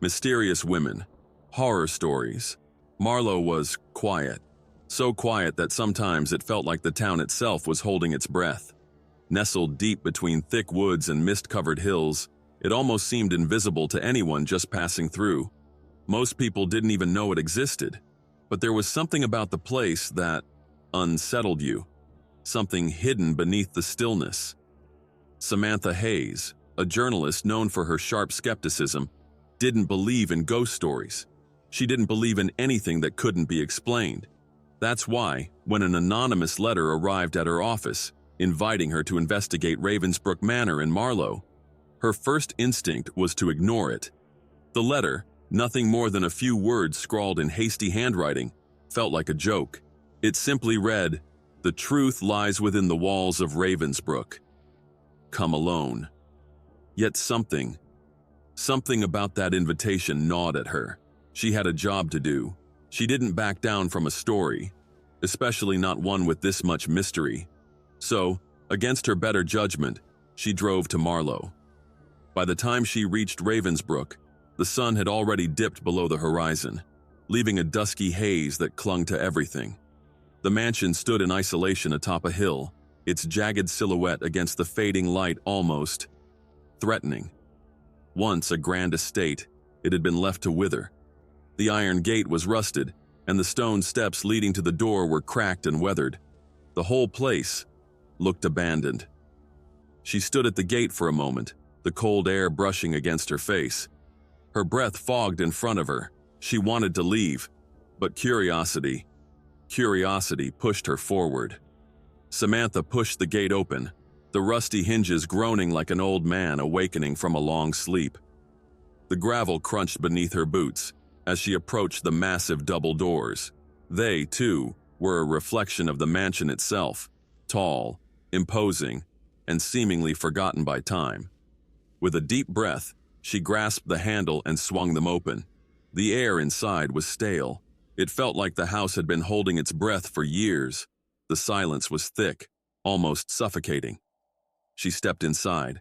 Mysterious women, horror stories. Marlowe was quiet. So quiet that sometimes it felt like the town itself was holding its breath. Nestled deep between thick woods and mist-covered hills, it almost seemed invisible to anyone just passing through. Most people didn't even know it existed, but there was something about the place that unsettled you, something hidden beneath the stillness. Samantha Hayes, a journalist known for her sharp skepticism, didn't believe in ghost stories. She didn't believe in anything that couldn't be explained. That's why, when an anonymous letter arrived at her office, inviting her to investigate Ravensbrook Manor in Marlowe, her first instinct was to ignore it. The letter, nothing more than a few words scrawled in hasty handwriting, felt like a joke. It simply read, "The truth lies within the walls of Ravensbrook. Come alone." Yet something about that invitation gnawed at her. She had a job to do. She didn't back down from a story, especially not one with this much mystery. So, against her better judgment, she drove to Marlowe. By the time she reached Ravensbrook, the sun had already dipped below the horizon, leaving a dusky haze that clung to everything. The mansion stood in isolation atop a hill, its jagged silhouette against the fading light almost threatening. Once a grand estate, it had been left to wither. The iron gate was rusted, and the stone steps leading to the door were cracked and weathered. The whole place looked abandoned. She stood at the gate for a moment, the cold air brushing against her face. Her breath fogged in front of her. She wanted to leave, but curiosity pushed her forward. Samantha pushed the gate open, the rusty hinges groaning like an old man awakening from a long sleep. The gravel crunched beneath her boots as she approached the massive double doors. They, too, were a reflection of the mansion itself, tall, imposing, and seemingly forgotten by time. With a deep breath, she grasped the handle and swung them open. The air inside was stale. It felt like the house had been holding its breath for years. The silence was thick, almost suffocating. She stepped inside.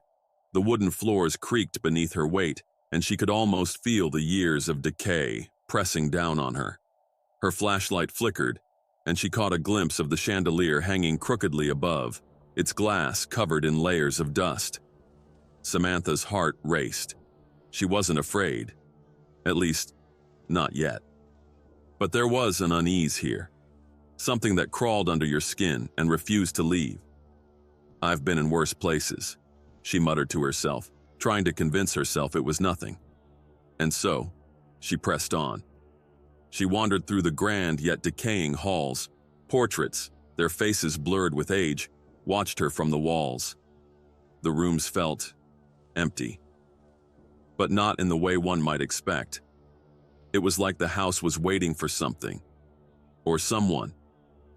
The wooden floors creaked beneath her weight, and she could almost feel the years of decay pressing down on her. Her flashlight flickered, and she caught a glimpse of the chandelier hanging crookedly above, its glass covered in layers of dust. Samantha's heart raced. She wasn't afraid. At least, not yet. But there was an unease here. Something that crawled under your skin and refused to leave. "I've been in worse places," she muttered to herself, trying to convince herself it was nothing. And so, she pressed on. She wandered through the grand yet decaying halls. Portraits, their faces blurred with age, watched her from the walls. The rooms felt empty. But not in the way one might expect. It was like the house was waiting for something. Or someone.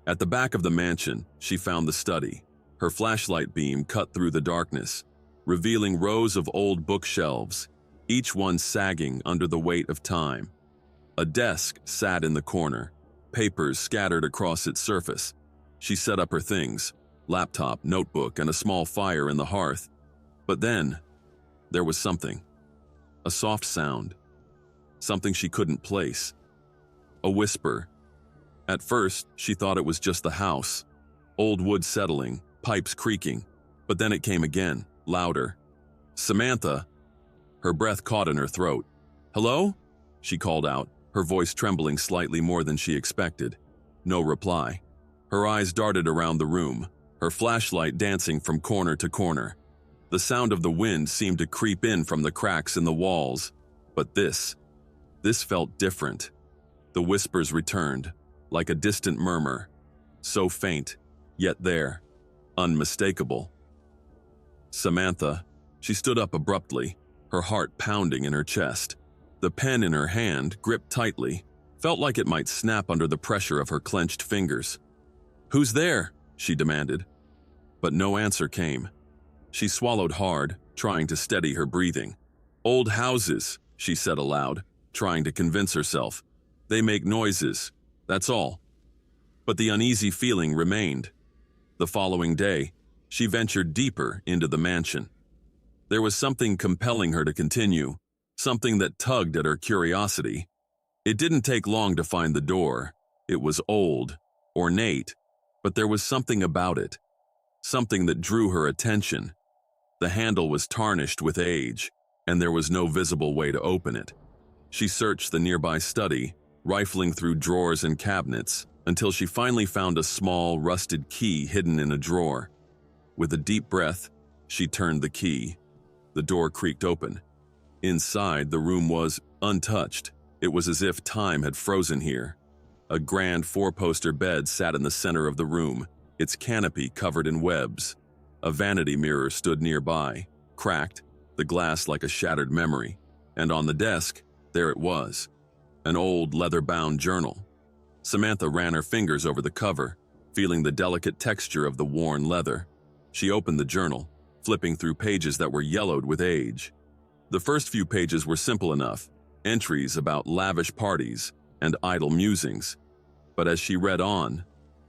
At the back of the mansion, she found the study. Her flashlight beam cut through the darkness, revealing rows of old bookshelves, each one sagging under the weight of time. A desk sat in the corner, papers scattered across its surface. She set up her things, laptop, notebook, and a small fire in the hearth. But then, there was something. A soft sound. Something she couldn't place. A whisper. At first, she thought it was just the house. Old wood settling, pipes creaking. But then it came again, louder. "Samantha!" Her breath caught in her throat. "Hello?" she called out, her voice trembling slightly more than she expected. No reply. Her eyes darted around the room, her flashlight dancing from corner to corner. The sound of the wind seemed to creep in from the cracks in the walls. But this felt different. The whispers returned, like a distant murmur, so faint, yet there, unmistakable. "Samantha," she stood up abruptly, her heart pounding in her chest. The pen in her hand, gripped tightly, felt like it might snap under the pressure of her clenched fingers. "Who's there?" she demanded. But no answer came. She swallowed hard, trying to steady her breathing. "Old houses," she said aloud, trying to convince herself. "They make noises, that's all." But the uneasy feeling remained. The following day, she ventured deeper into the mansion. There was something compelling her to continue, something that tugged at her curiosity. It didn't take long to find the door. It was old, ornate, but there was something about it, something that drew her attention. The handle was tarnished with age, and there was no visible way to open it. She searched the nearby study, rifling through drawers and cabinets, until she finally found a small, rusted key hidden in a drawer. With a deep breath, she turned the key. The door creaked open. Inside, the room was untouched. It was as if time had frozen here. A grand four-poster bed sat in the center of the room, its canopy covered in webs. A vanity mirror stood nearby, cracked, the glass like a shattered memory. And on the desk, there it was, an old leather-bound journal. Samantha ran her fingers over the cover, feeling the delicate texture of the worn leather. She opened the journal, flipping through pages that were yellowed with age. The first few pages were simple enough, entries about lavish parties and idle musings. But as she read on,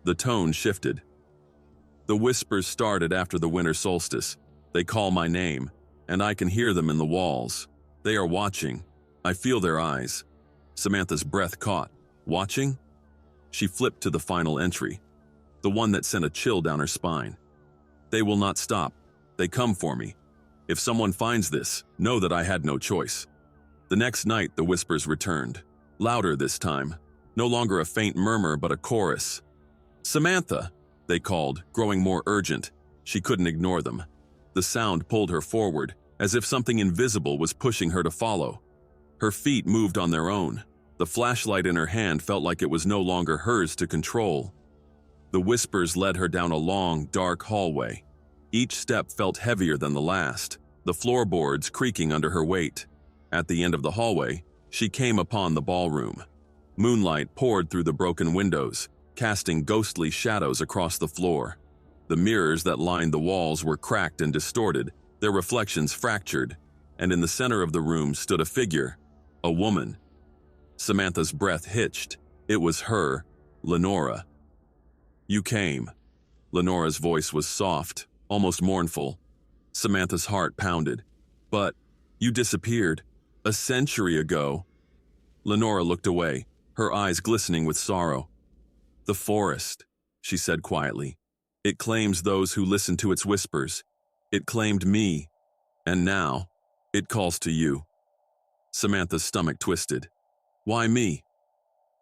the tone shifted. The whispers started after the winter solstice. They call my name, and I can hear them in the walls. They are watching. I feel their eyes. Samantha's breath caught. Watching? She flipped to the final entry, the one that sent a chill down her spine. They will not stop. They come for me. If someone finds this, know that I had no choice. The next night, the whispers returned. Louder this time. No longer a faint murmur, but a chorus. Samantha, they called, growing more urgent. She couldn't ignore them. The sound pulled her forward, as if something invisible was pushing her to follow. Her feet moved on their own. The flashlight in her hand felt like it was no longer hers to control. The whispers led her down a long, dark hallway. Each step felt heavier than the last, the floorboards creaking under her weight. At the end of the hallway, she came upon the ballroom. Moonlight poured through the broken windows, casting ghostly shadows across the floor. The mirrors that lined the walls were cracked and distorted, their reflections fractured, and in the center of the room stood a figure, a woman. Samantha's breath hitched. It was her, Lenora. You came. Lenora's voice was soft, almost mournful. Samantha's heart pounded. But you disappeared. A century ago. Lenora looked away, her eyes glistening with sorrow. The forest, she said quietly. It claims those who listen to its whispers. It claimed me. And now, it calls to you. Samantha's stomach twisted. Why me?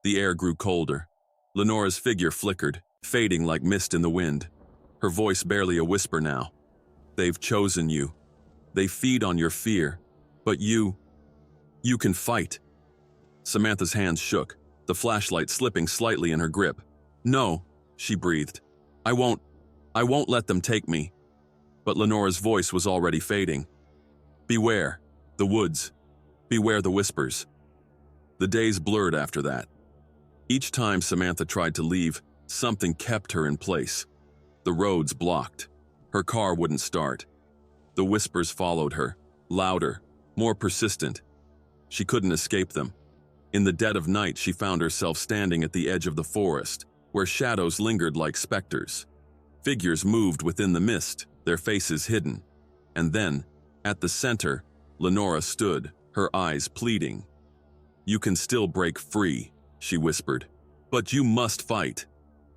The air grew colder. Lenora's figure flickered, fading like mist in the wind. Her voice barely a whisper now. They've chosen you. They feed on your fear. But you can fight. Samantha's hands shook, the flashlight slipping slightly in her grip. No, she breathed. I won't let them take me. But Lenora's voice was already fading. Beware, the woods. Beware the whispers. The days blurred after that. Each time Samantha tried to leave, something kept her in place. The roads blocked. Her car wouldn't start. The whispers followed her, louder, more persistent. She couldn't escape them. In the dead of night, she found herself standing at the edge of the forest, where shadows lingered like specters. Figures moved within the mist, their faces hidden. And then, at the center, Lenora stood, her eyes pleading. You can still break free, she whispered. But you must fight.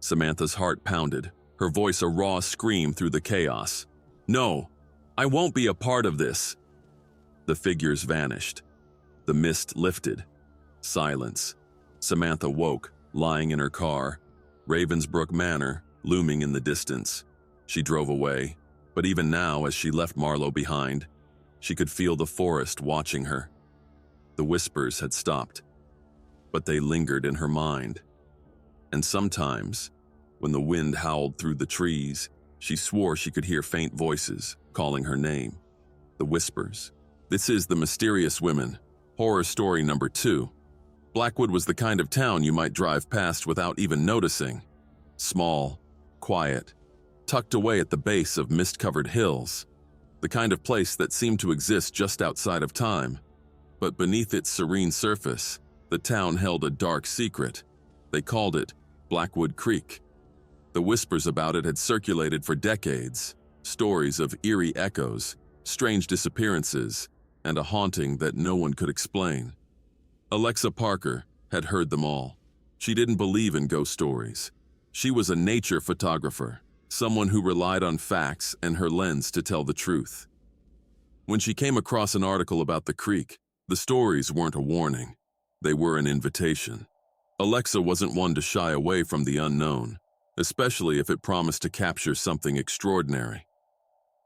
Samantha's heart pounded, her voice a raw scream through the chaos. No, I won't be a part of this. The figures vanished. The mist lifted. Silence. Samantha woke, lying in her car, Ravensbrook Manor looming in the distance. She drove away, but even now, as she left Marlowe behind, she could feel the forest watching her. The whispers had stopped, but they lingered in her mind. And sometimes, when the wind howled through the trees, she swore she could hear faint voices calling her name. The whispers. This is The Mysterious Women, horror story number 2. Blackwood was the kind of town you might drive past without even noticing. Small, quiet, tucked away at the base of mist-covered hills. The kind of place that seemed to exist just outside of time. But beneath its serene surface, the town held a dark secret. They called it Blackwood Creek. The whispers about it had circulated for decades. Stories of eerie echoes, strange disappearances, and a haunting that no one could explain. Alexa Parker had heard them all. She didn't believe in ghost stories. She was a nature photographer, someone who relied on facts and her lens to tell the truth. When she came across an article about the creek, the stories weren't a warning. They were an invitation. Alexa wasn't one to shy away from the unknown, especially if it promised to capture something extraordinary.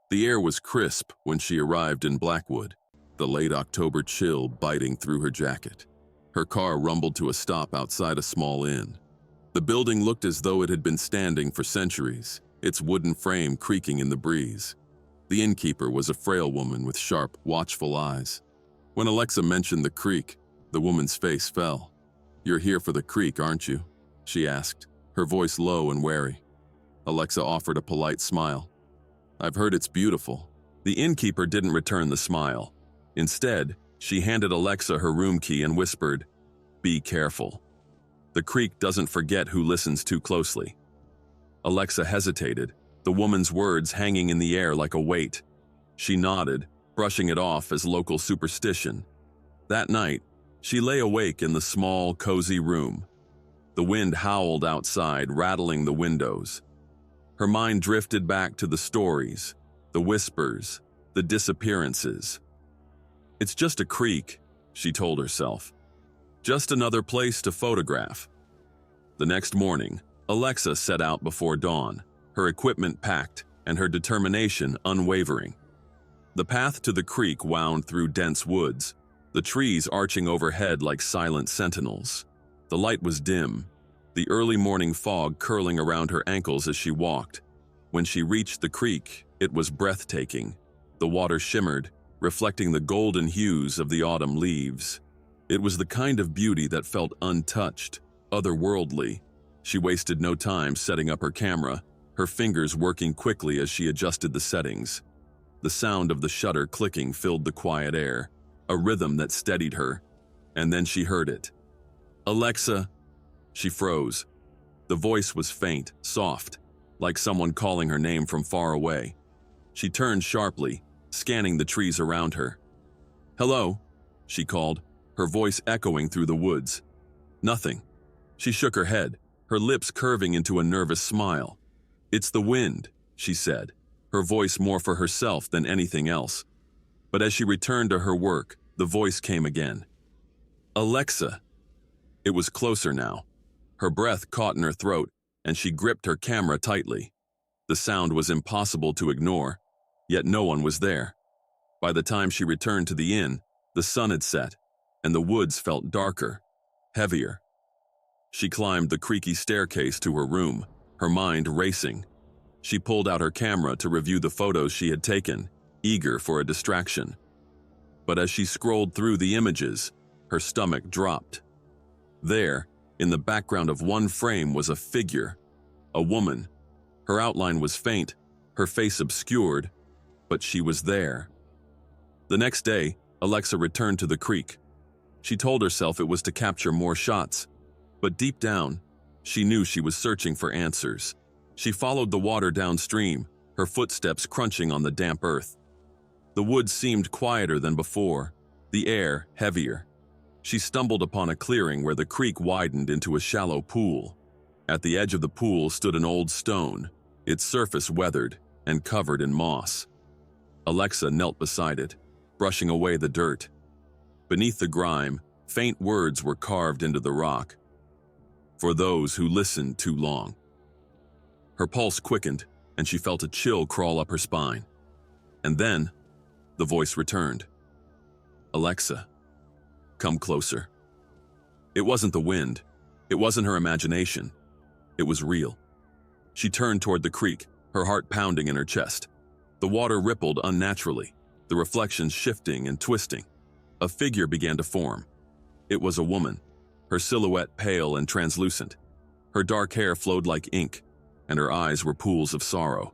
The air was crisp when she arrived in Blackwood, the late October chill biting through her jacket. Her car rumbled to a stop outside a small inn. The building looked as though it had been standing for centuries, its wooden frame creaking in the breeze. The innkeeper was a frail woman with sharp, watchful eyes. When Alexa mentioned the creek, the woman's face fell. "You're here for the creek, aren't you?" she asked, her voice low and wary. Alexa offered a polite smile. "I've heard it's beautiful." The innkeeper didn't return the smile. Instead, she handed Alexa her room key and whispered, "Be careful. The creek doesn't forget who listens too closely." Alexa hesitated, the woman's words hanging in the air like a weight. She nodded, brushing it off as local superstition. That night, she lay awake in the small, cozy room. The wind howled outside, rattling the windows. Her mind drifted back to the stories, the whispers, the disappearances. "It's just a creek," she told herself. "Just another place to photograph." The next morning, Alexa set out before dawn, her equipment packed and her determination unwavering. The path to the creek wound through dense woods, the trees arching overhead like silent sentinels. The light was dim, the early morning fog curling around her ankles as she walked. When she reached the creek, it was breathtaking. The water shimmered, reflecting the golden hues of the autumn leaves. It was the kind of beauty that felt untouched, otherworldly. She wasted no time setting up her camera, her fingers working quickly as she adjusted the settings. The sound of the shutter clicking filled the quiet air, a rhythm that steadied her, and then she heard it. "Alexa!" She froze. The voice was faint, soft, like someone calling her name from far away. She turned sharply, scanning the trees around her. "Hello," she called, her voice echoing through the woods. Nothing. She shook her head, her lips curving into a nervous smile. "It's the wind," she said, her voice more for herself than anything else. But as she returned to her work, the voice came again. "Alexa!" It was closer now. Her breath caught in her throat, and she gripped her camera tightly. The sound was impossible to ignore, yet no one was there. By the time she returned to the inn, the sun had set, and the woods felt darker, heavier. She climbed the creaky staircase to her room, her mind racing. She pulled out her camera to review the photos she had taken, eager for a distraction. But as she scrolled through the images, her stomach dropped. There, in the background of one frame, was a figure, a woman. Her outline was faint, her face obscured, but she was there. The next day, Alexa returned to the creek. She told herself it was to capture more shots, but deep down, she knew she was searching for answers. She followed the water downstream, her footsteps crunching on the damp earth. The woods seemed quieter than before, the air heavier. She stumbled upon a clearing where the creek widened into a shallow pool. At the edge of the pool stood an old stone, its surface weathered and covered in moss. Alexa knelt beside it, brushing away the dirt. Beneath the grime, faint words were carved into the rock. "For those who listened too long." Her pulse quickened, and she felt a chill crawl up her spine. And then, the voice returned. "Alexa, come closer." It wasn't the wind. It wasn't her imagination. It was real. She turned toward the creek, her heart pounding in her chest. The water rippled unnaturally, the reflections shifting and twisting. A figure began to form. It was a woman, her silhouette pale and translucent. Her dark hair flowed like ink, and her eyes were pools of sorrow.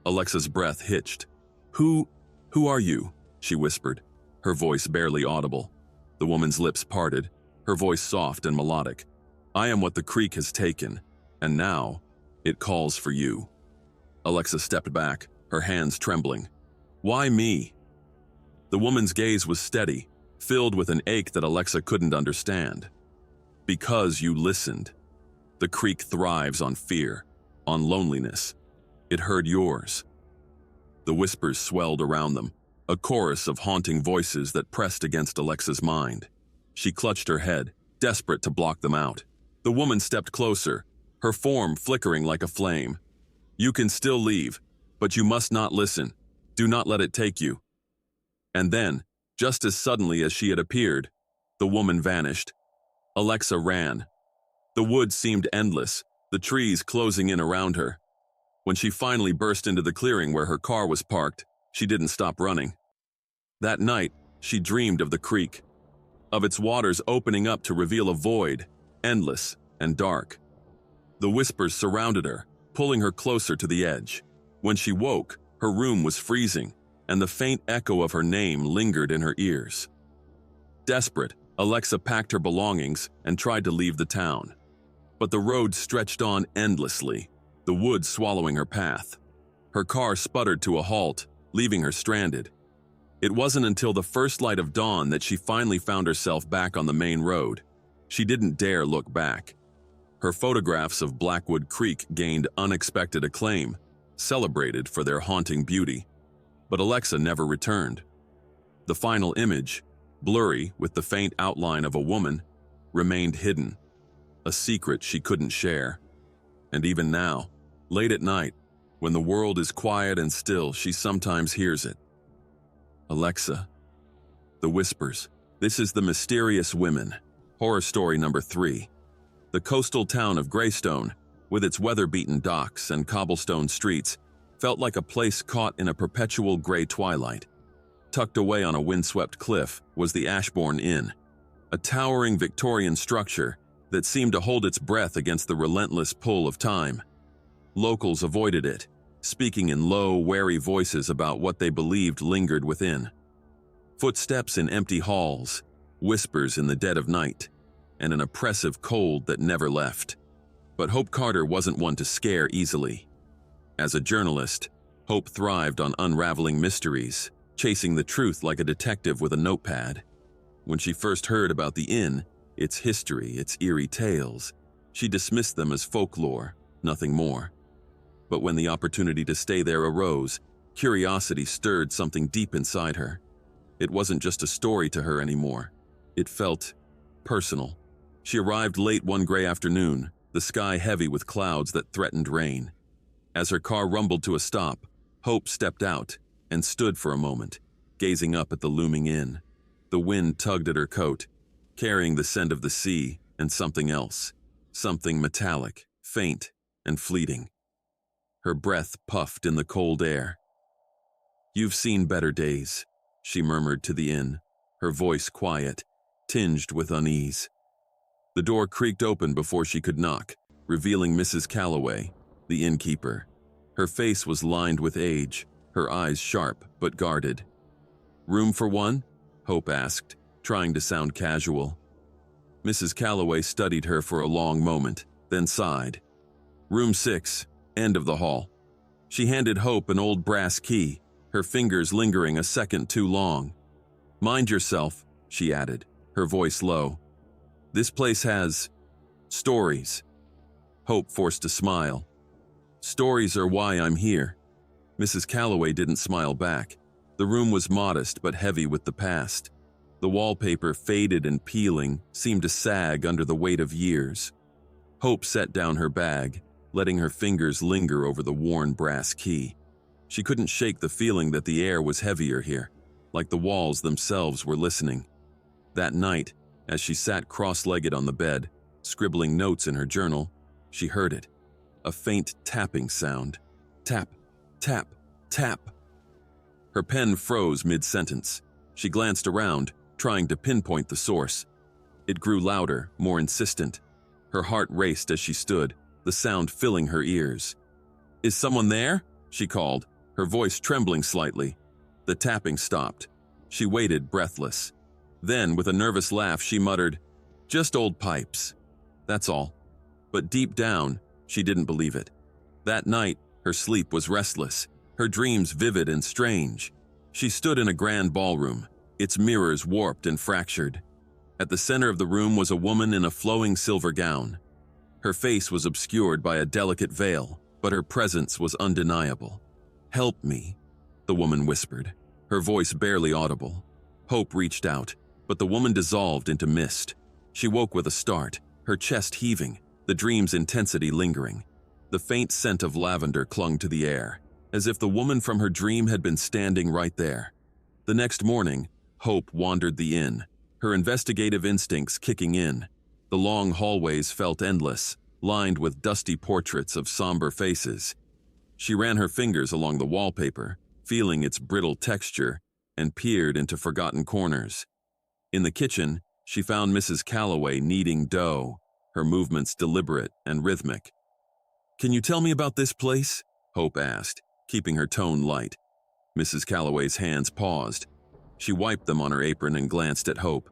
Alexa's breath hitched. Who are you?" she whispered, her voice barely audible. The woman's lips parted, her voice soft and melodic. "I am what the creek has taken, and now it calls for you." Alexa stepped back, her hands trembling. "Why me?" The woman's gaze was steady, filled with an ache that Alexa couldn't understand. Because you listened. The creek thrives on fear, on loneliness. It heard yours. The whispers swelled around them, a chorus of haunting voices that pressed against Alexa's mind. She clutched her head, desperate to block them out. The woman stepped closer, her form flickering like a flame. You can still leave, but you must not listen. Do not let it take you. And then, just as suddenly as she had appeared, the woman vanished. Alexa ran. The woods seemed endless, the trees closing in around her. When she finally burst into the clearing where her car was parked, she didn't stop running. That night, she dreamed of the creek, of its waters opening up to reveal a void, endless and dark. The whispers surrounded her, pulling her closer to the edge. When she woke, her room was freezing, and the faint echo of her name lingered in her ears. Desperate, Alexa packed her belongings and tried to leave the town. But the road stretched on endlessly, the woods swallowing her path. Her car sputtered to a halt, leaving her stranded. It wasn't until the first light of dawn that she finally found herself back on the main road. She didn't dare look back. Her photographs of Blackwood Creek gained unexpected acclaim, celebrated for their haunting beauty. But Alexa never returned. The final image, blurry with the faint outline of a woman, remained hidden, a secret she couldn't share. And even now, late at night, when the world is quiet and still, she sometimes hears it. Alexa. The whispers. This is The Mysterious Women. Horror story number 3. The coastal town of Greystone, with its weather-beaten docks and cobblestone streets, felt like a place caught in a perpetual gray twilight. Tucked away on a windswept cliff was the Ashbourne Inn, a towering Victorian structure that seemed to hold its breath against the relentless pull of time. Locals avoided it, speaking in low, wary voices about what they believed lingered within. Footsteps in empty halls, whispers in the dead of night, and an oppressive cold that never left. But Hope Carter wasn't one to scare easily. As a journalist, Hope thrived on unraveling mysteries, chasing the truth like a detective with a notepad. When she first heard about the inn, its history, its eerie tales, she dismissed them as folklore, nothing more. But when the opportunity to stay there arose, curiosity stirred something deep inside her. It wasn't just a story to her anymore. It felt personal. She arrived late one gray afternoon, the sky heavy with clouds that threatened rain. As her car rumbled to a stop, Hope stepped out and stood for a moment, gazing up at the looming inn. The wind tugged at her coat, carrying the scent of the sea and something else, something metallic, faint, and fleeting. Her breath puffed in the cold air. "You've seen better days," she murmured to the inn, her voice quiet, tinged with unease. The door creaked open before she could knock, revealing Mrs. Calloway, the innkeeper. Her face was lined with age, her eyes sharp but guarded. "Room for one?" Hope asked, trying to sound casual. Mrs. Calloway studied her for a long moment, then sighed. "Room 6, end of the hall." She handed Hope an old brass key, her fingers lingering a second too long. "Mind yourself," she added, her voice low. "This place has stories." Hope forced a smile. "Stories are why I'm here." Mrs. Calloway didn't smile back. The room was modest but heavy with the past. The wallpaper, faded and peeling, seemed to sag under the weight of years. Hope set down her bag, letting her fingers linger over the worn brass key. She couldn't shake the feeling that the air was heavier here, like the walls themselves were listening. That night, as she sat cross-legged on the bed, scribbling notes in her journal, she heard it. A faint tapping sound. Tap, tap, tap. Her pen froze mid-sentence. She glanced around, trying to pinpoint the source. It grew louder, more insistent. Her heart raced as she stood, the sound filling her ears. "Is someone there?" she called, her voice trembling slightly. The tapping stopped. She waited, breathless. Then, with a nervous laugh, she muttered, "Just old pipes. That's all." But deep down, she didn't believe it. That night, her sleep was restless, her dreams vivid and strange. She stood in a grand ballroom, its mirrors warped and fractured. At the center of the room was a woman in a flowing silver gown. Her face was obscured by a delicate veil, but her presence was undeniable. "Help me," the woman whispered, her voice barely audible. Hope reached out, but the woman dissolved into mist. She woke with a start, her chest heaving, the dream's intensity lingering. The faint scent of lavender clung to the air, as if the woman from her dream had been standing right there. The next morning, Hope wandered the inn, her investigative instincts kicking in. The long hallways felt endless, lined with dusty portraits of somber faces. She ran her fingers along the wallpaper, feeling its brittle texture, and peered into forgotten corners. In the kitchen, she found Mrs. Calloway kneading dough, her movements deliberate and rhythmic. "Can you tell me about this place?" Hope asked, keeping her tone light. Mrs. Calloway's hands paused. She wiped them on her apron and glanced at Hope.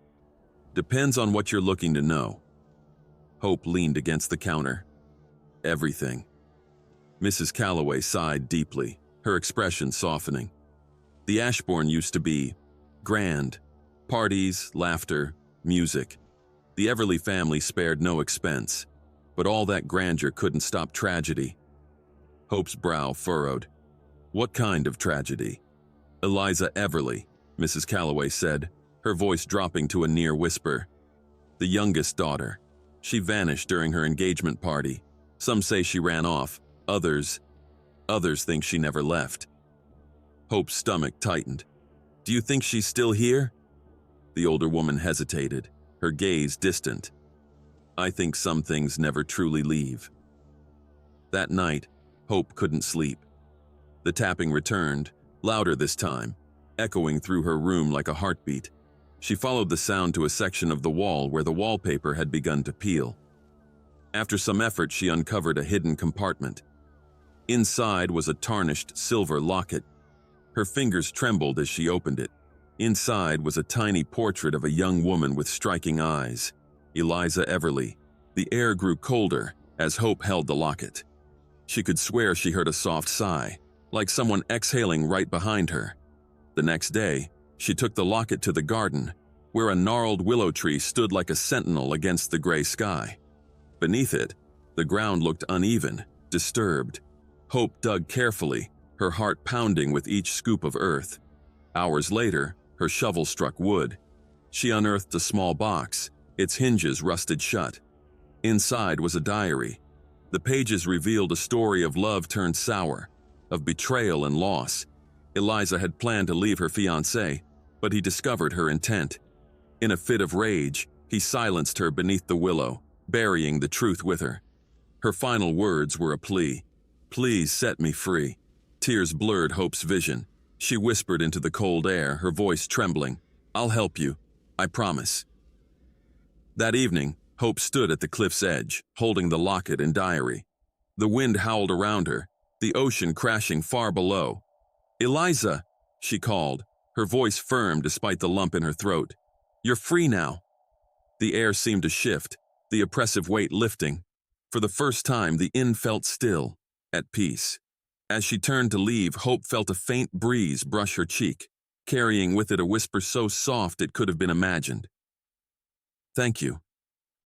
"Depends on what you're looking to know." Hope leaned against the counter. "Everything." Mrs. Calloway sighed deeply, her expression softening. The Ashbourne used to be grand. Parties, laughter, music. The Everly family spared no expense, but all that grandeur couldn't stop tragedy. Hope's brow furrowed. "What kind of tragedy?" "Eliza Everly," Mrs. Calloway said, her voice dropping to a near whisper. "The youngest daughter. She vanished during her engagement party. Some say she ran off, others think she never left." Hope's stomach tightened. "Do you think she's still here?" The older woman hesitated, her gaze distant. "I think some things never truly leave." That night, Hope couldn't sleep. The tapping returned, louder this time, echoing through her room like a heartbeat. She followed the sound to a section of the wall where the wallpaper had begun to peel. After some effort, she uncovered a hidden compartment. Inside was a tarnished silver locket. Her fingers trembled as she opened it. Inside was a tiny portrait of a young woman with striking eyes, Eliza Everly. The air grew colder as Hope held the locket. She could swear she heard a soft sigh, like someone exhaling right behind her. The next day, she took the locket to the garden, where a gnarled willow tree stood like a sentinel against the gray sky. Beneath it, the ground looked uneven, disturbed. Hope dug carefully, her heart pounding with each scoop of earth. Hours later, her shovel struck wood. She unearthed a small box, its hinges rusted shut. Inside was a diary. The pages revealed a story of love turned sour, of betrayal and loss. Eliza had planned to leave her fiancé, but he discovered her intent. In a fit of rage, he silenced her beneath the willow, burying the truth with her. Her final words were a plea. "Please set me free." Tears blurred Hope's vision. She whispered into the cold air, her voice trembling, "I'll help you. I promise." That evening, Hope stood at the cliff's edge, holding the locket and diary. The wind howled around her, the ocean crashing far below. "Eliza," she called, her voice firm despite the lump in her throat. "You're free now." The air seemed to shift, the oppressive weight lifting. For the first time, the inn felt still, at peace. As she turned to leave, Hope felt a faint breeze brush her cheek, carrying with it a whisper so soft it could have been imagined. "Thank you."